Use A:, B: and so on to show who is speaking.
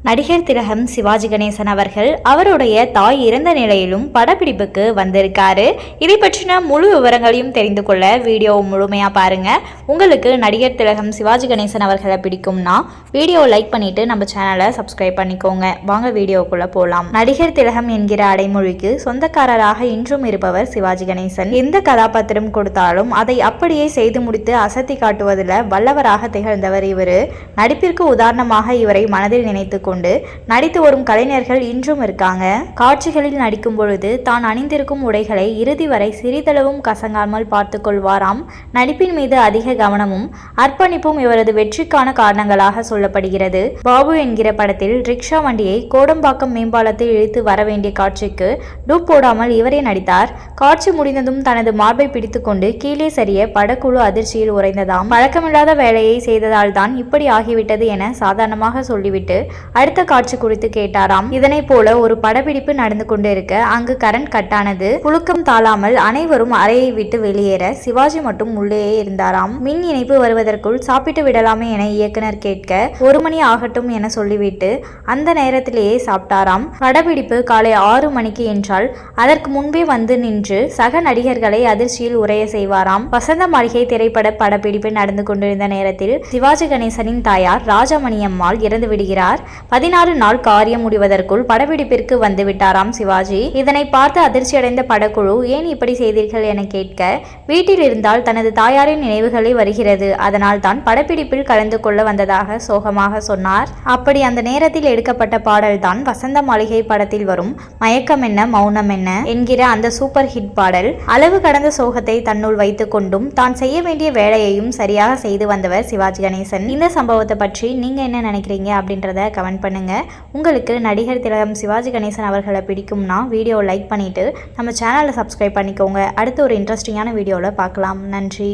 A: நடிகர் திலகம் சிவாஜி கணேசன் அவர்கள் அவருடைய தாய் இறந்த நிலையிலும் படப்பிடிப்புக்கு வந்திருக்காரு. இதை பற்றின முழு விவரங்களையும் தெரிந்து கொள்ள வீடியோ முழுமையாக பாருங்க. உங்களுக்கு நடிகர் திலகம் சிவாஜி கணேசன் அவர்களை பிடிக்கும்னா வீடியோ லைக் பண்ணிட்டு நம்ம சேனலை சப்ஸ்கிரைப் பண்ணிக்கோங்க. வாங்க வீடியோக்குள்ள போகலாம். நடிகர் திலகம் என்கிற அடைமொழிக்கு சொந்தக்காரராக இன்றும் இருப்பவர் சிவாஜி கணேசன். எந்த கதாபாத்திரம் கொடுத்தாலும் அதை அப்படியே செய்து முடித்து அசத்தி காட்டுவதில் வல்லவராக திகழ்ந்தவர் இவர். நடிப்பிற்கு உதாரணமாக இவரை மனதில் நினைத்து கொண்டு நடித்து வரும் கலைஞர்கள் இன்றும் இருக்காங்க. காட்சிகளில் நடிக்கும் பொழுது தான் அணிந்திருக்கும் உடைகளை இறுதி வரை சிறிதளவும் கசங்காமல் பார்த்து கொள்வாராம். நடிப்பின் மீது அதிக கவனமும் அர்ப்பணிப்பும் இவரது வெற்றிக்கான காரணங்களாக சொல்லப்படுகிறது. பாபு என்கிற படத்தில் ரிக்ஷா வண்டியை கோடம்பாக்கம் மேம்பாலத்தில் இழுத்து வர வேண்டிய காட்சிக்கு டூப் போடாமல் இவரே நடித்தார். காட்சி முடிந்ததும் தனது மார்பை பிடித்துக்கொண்டு கீழே சரிய படக்குழு அதிர்ச்சியில் உறைந்ததாம். பழக்கமில்லாத வேலையை செய்ததால் தான் இப்படி ஆகிவிட்டது என சாதாரணமாக சொல்லிவிட்டு அடுத்த காட்சி குறித்து கேட்டாராம். இதனை போல ஒரு படப்பிடிப்பு நடந்து கொண்டு இருக்க அங்கு கரண்ட் கட்டானது. புழுக்கம் தாழாமல் அனைவரும் அறையை விட்டு வெளியேற சிவாஜி மட்டும் உள்ளேயே இருந்தாராம். மின் இணைப்பு வருவதற்குள் சாப்பிட்டு விடலாமே என இயக்குனர் கேட்க 1 மணி ஆகட்டும் என சொல்லிவிட்டு அந்த நேரத்திலேயே சாப்பிட்டாராம். படப்பிடிப்பு காலை 6 மணிக்கு என்றால் அதற்கு முன்பே வந்து நின்று சக நடிகர்களை அதிர்ச்சியில் உரைய செய்வாராம். வசந்த மாளிகை திரைப்பட படப்பிடிப்பு நடந்து கொண்டிருந்த நேரத்தில் சிவாஜி கணேசனின் தாயார் ராஜமணியம்மாள் இறந்து விடுகிறார். 16 நாள் காரியம் முடிவதற்குள் படப்பிடிப்பிற்கு வந்து விட்டாராம் சிவாஜி. இதனை பார்த்து அதிர்ச்சியடைந்த படக்குழு ஏன் இப்படி செய்தீர்கள் என கேட்க வீட்டில் இருந்தால் தனது தாயாரின் நினைவுகளே வருகிறது, அதனால் தான் படப்பிடிப்பில் கலந்து கொள்ள வந்ததாக சோகமாக சொன்னார். அப்படி அந்த நேரத்தில் எடுக்கப்பட்ட பாடல் தான் வசந்த மாளிகை படத்தில் வரும் மயக்கம் என்ன மௌனம் என்ன என்கிற அந்த சூப்பர் ஹிட் பாடல். அளவு கடந்த சோகத்தை தன்னுள் வைத்துக் கொண்டும் தான் செய்ய வேண்டிய வேலையையும் சரியாக செய்து வந்தவர் சிவாஜி கணேசன். இந்த சம்பவத்தை பற்றி நீங்க என்ன நினைக்கிறீங்க அப்படின்றத கமெண்ட் பண்ணுங்க. உங்களுக்கு நடிகர் திலகம் சிவாஜி கணேசன் அவர்களை பிடிக்கும்னா வீடியோ லைக் பண்ணிட்டு நம்ம சேனலை சப்ஸ்கிரைப் பண்ணிக்கோங்க. அடுத்து ஒரு இன்ட்ரெஸ்டிங்கான வீடியோவில் பார்க்கலாம். நன்றி.